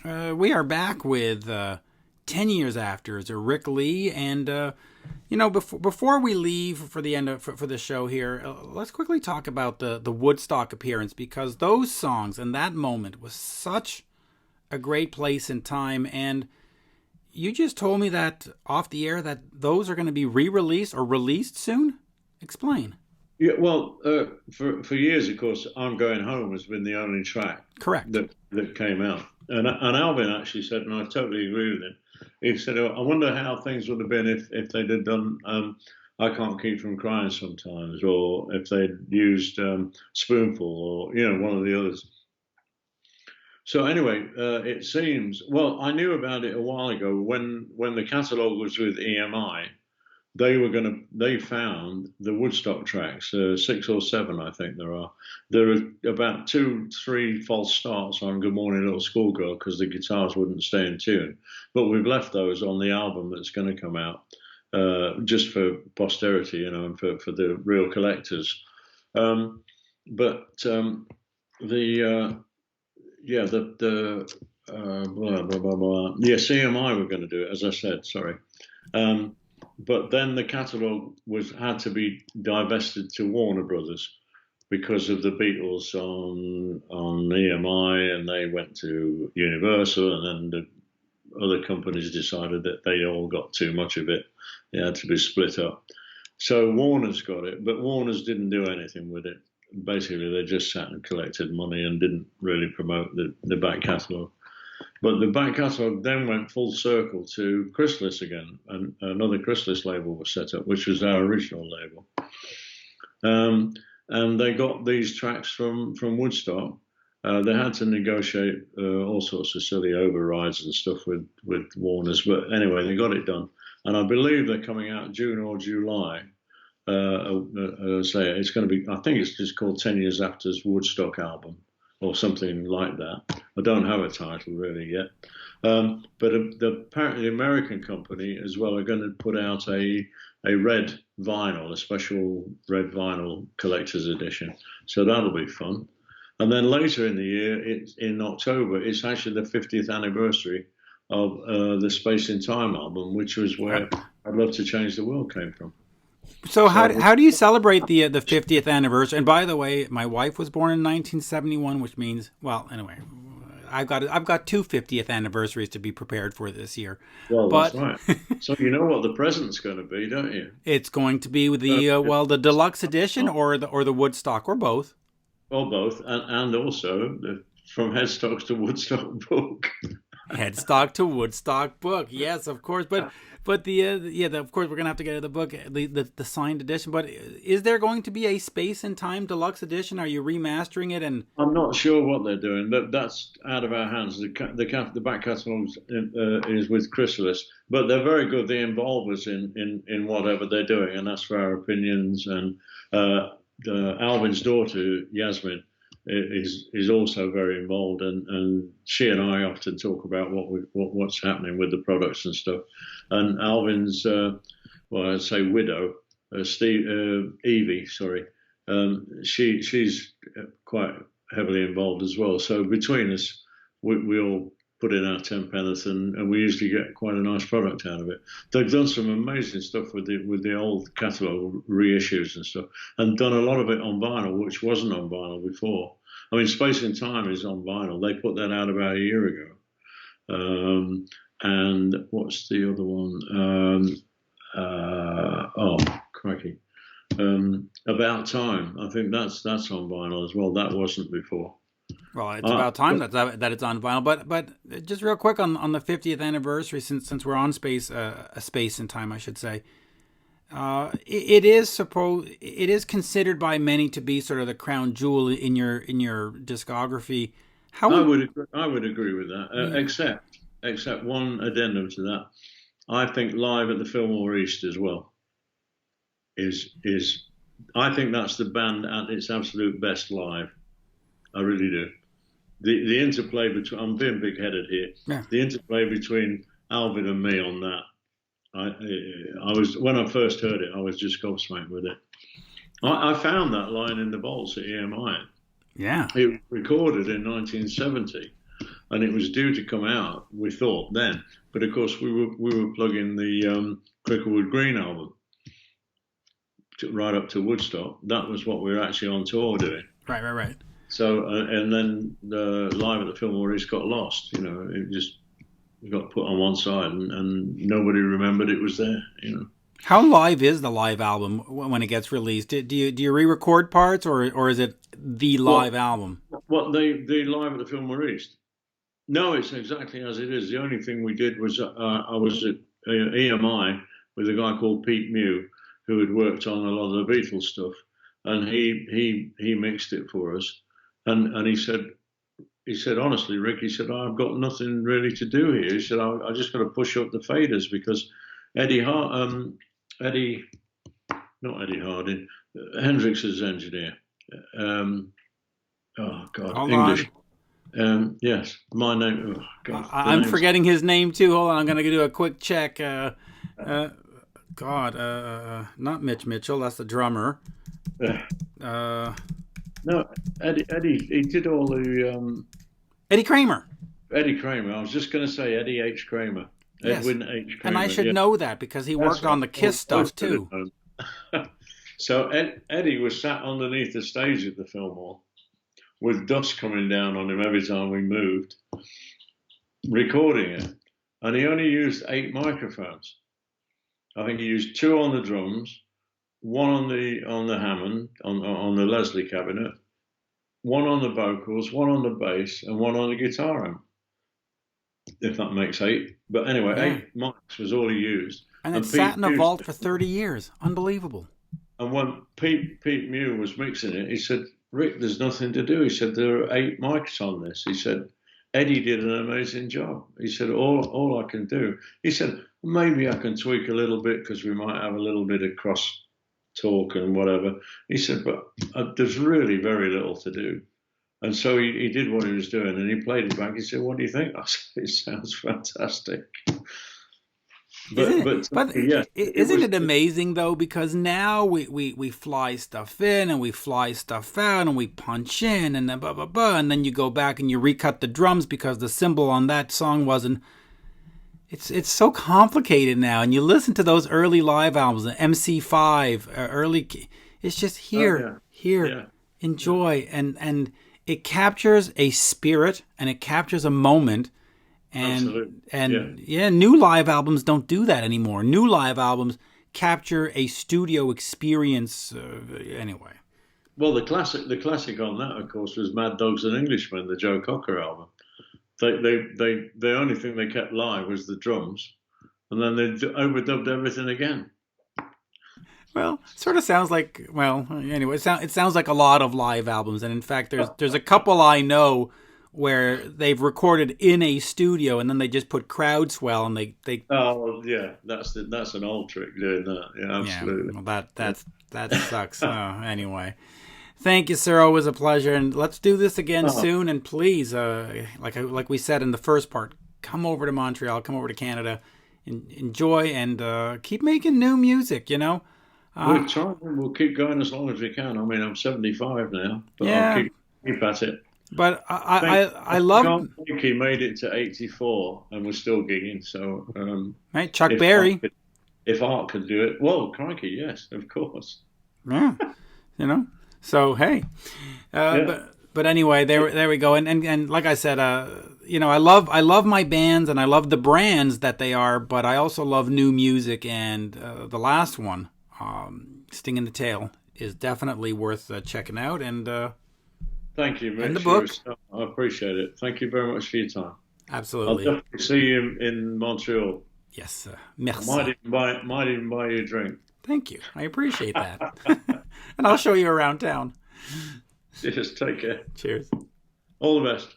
We are back with 10 years after. It's Rick Lee. And, before we leave for the end for the show here, let's quickly talk about the Woodstock appearance, because those songs and that moment was such a great place and time. And you just told me that off the air that those are going to be re-released or released soon. Explain. Yeah, well, for years, of course, "I'm Going Home" has been the only track Correct. that came out, and Alvin actually said, and I totally agree with him. He said, "Oh, I wonder how things would have been if they'd have done I Can't Keep From Crying Sometimes, or if they'd used Spoonful, or one of the others." So anyway, it seems, well, I knew about it a while ago when the catalogue was with EMI. They found the Woodstock tracks, 6 or 7, I think there are. There are about 2, 3 false starts on "Good Morning Little Schoolgirl" because the guitars wouldn't stay in tune. But we've left those on the album that's going to come out, just for posterity, and for the real collectors. The blah blah blah blah. Yes, EMI were going to do it, as I said. Sorry. But then the catalogue had to be divested to Warner Brothers because of the Beatles on EMI, and they went to Universal, and then the other companies decided that they all got too much of it. It had to be split up. So Warner's got it, but Warner's didn't do anything with it. Basically, they just sat and collected money and didn't really promote the back catalogue. But the back catalogue then went full circle to Chrysalis again, and another Chrysalis label was set up, which was our original label. And they got these tracks from Woodstock. They had to negotiate all sorts of silly overrides and stuff with Warner's, but anyway, they got it done. And I believe they're coming out June or July. It's going to be, I think it's just called 10 Years After's Woodstock album, or something like that. I don't have a title really yet. But apparently the American company as well are going to put out a red vinyl, a special red vinyl collector's edition. So that'll be fun. And then later in the year, in October, it's actually the 50th anniversary of the Space in Time album, which was where "I'd Love to Change the World" came from. So how do you celebrate the 50th anniversary? And by the way, my wife was born in 1971, which means, well, anyway, I've got 2 50th anniversaries to be prepared for this year. Well, that's right. So you know what the present's going to be, don't you? It's going to be the deluxe edition or the Woodstock, or both. Or both, and also the From Headstock to Woodstock book. Headstock to Woodstock book, yes, of course, but of course we're gonna have to get the book, the signed edition. But is there going to be a Space and Time deluxe edition? Are you remastering it? And I'm not sure what they're doing. That's out of our hands. The back catalogue is with Chrysalis, but they're very good. They involve us in whatever they're doing and ask for our opinions. And Alvin's daughter Yasmin is also very involved, and she and I often talk about what's happening with the products and stuff. And Alvin's, I'd say widow, Evie, sorry, she's quite heavily involved as well. So between us, we all put in our 10 pence, and we usually get quite a nice product out of it. They've done some amazing stuff with the old catalogue reissues and stuff, and done a lot of it on vinyl, which wasn't on vinyl before. I mean, Space and Time is on vinyl. They put that out about a year ago. And what's the other one? Crikey. About Time. I think that's on vinyl as well. That wasn't before. Well, it's about time that it's on vinyl. But just real quick on the 50th anniversary, since we're on Space and Time, I should say. It is considered by many to be sort of the crown jewel in your discography. I would agree with that, except one addendum to that. I think Live at the Fillmore East as well is I think that's the band at its absolute best live. I really do. The interplay between, I'm being big-headed here. Yeah. The interplay between Alvin and me on that. I was, when I first heard it, I was just gobsmacked with it. I found that line in the vaults at EMI. Yeah. It was recorded in 1970, and it was due to come out. We thought then, but of course we were plugging the Cricklewood Green album right up to Woodstock. That was what we were actually on tour doing. Right. So and then the Live at the Fillmore East got lost. It just got put on one side, and nobody remembered it was there. How live is the live album when it gets released? Do you re-record parts, or is it the live album? What the Live at the Fillmore East? No, it's exactly as it is. The only thing we did was I was at EMI with a guy called Pete Mew, who had worked on a lot of the Beatles stuff, and he mixed it for us, and he said honestly, Rick, he said, I've got nothing really to do here. He said, I just got to push up the faders because not Eddie Harding, Hendrix's engineer. Oh God, Hold English. Yes, my name. Oh, God, I'm forgetting his name too. Hold on, I'm gonna do a quick check. Not Mitch Mitchell. That's the drummer. No, Eddie. He did all the. Eddie Kramer. Eddie Kramer. I was just going to say Eddie H. Kramer. Yes. Edwin H. Kramer. And I should know that because he worked on the Kiss stuff too. So Eddie was sat underneath the stage at the Fillmore with dust coming down on him every time we moved, recording it. And he only used 8 microphones. I think he used 2 on the drums, 1 on the Hammond, on the Leslie cabinet, 1 on the vocals, 1 on the bass, and 1 on the guitar amp. If that makes 8. But anyway, 8 mics was all he used. And it sat in a vault for 30 years. Unbelievable. And when Pete Mew was mixing it, he said, Rick, there's nothing to do. He said, there are 8 mics on this. He said, Eddie did an amazing job. He said, all I can do. He said, maybe I can tweak a little bit because we might have a little bit of cross talk and whatever. He said, but there's really very little to do. And so he did what he was doing, and he played it back. He said, what do you think? I said, it sounds fantastic. Isn't it amazing, though? Because now we fly stuff in and we fly stuff out and we punch in and then blah, blah, blah. And then you go back and you recut the drums because the cymbal on that song wasn't. It's so complicated now. And you listen to those early live albums, the MC5, early. It's just here, enjoy. And it captures a spirit and it captures a moment. New live albums don't do that anymore. New live albums capture a studio experience anyway. Well, the classic on that, of course, was Mad Dogs and Englishmen, the Joe Cocker album. The only thing they kept live was the drums, and then they overdubbed everything again. Well, sort of sounds like anyway. It sounds like a lot of live albums, and in fact, there's a couple I know where they've recorded in a studio and then they just put crowd swell and they that's an old trick doing that. Yeah, absolutely. Yeah, well, that sucks. Anyway, thank you, sir. Always a pleasure, and let's do this again soon. And please, like we said in the first part, come over to Montreal, come over to Canada, enjoy and keep making new music. We'll try. We'll keep going as long as we can. I mean, I'm 75 now, but I'll keep at it. But I love. He made it to 84 and was still gigging. So, right, Chuck Berry. If Art could do it, well, crikey, yes, of course. Yeah, So hey, but anyway, there we go. And like I said, I love my bands and I love the brands that they are, but I also love new music. And the last one, Sting in the Tail, is definitely worth checking out. And thank you, Mitch. And the book. I appreciate it. Thank you very much for your time. Absolutely. I'll definitely see you in Montreal. Yes, sir. Merci. Might even buy you a drink. Thank you. I appreciate that. And I'll show you around town. Cheers. Take care. Cheers. All the best.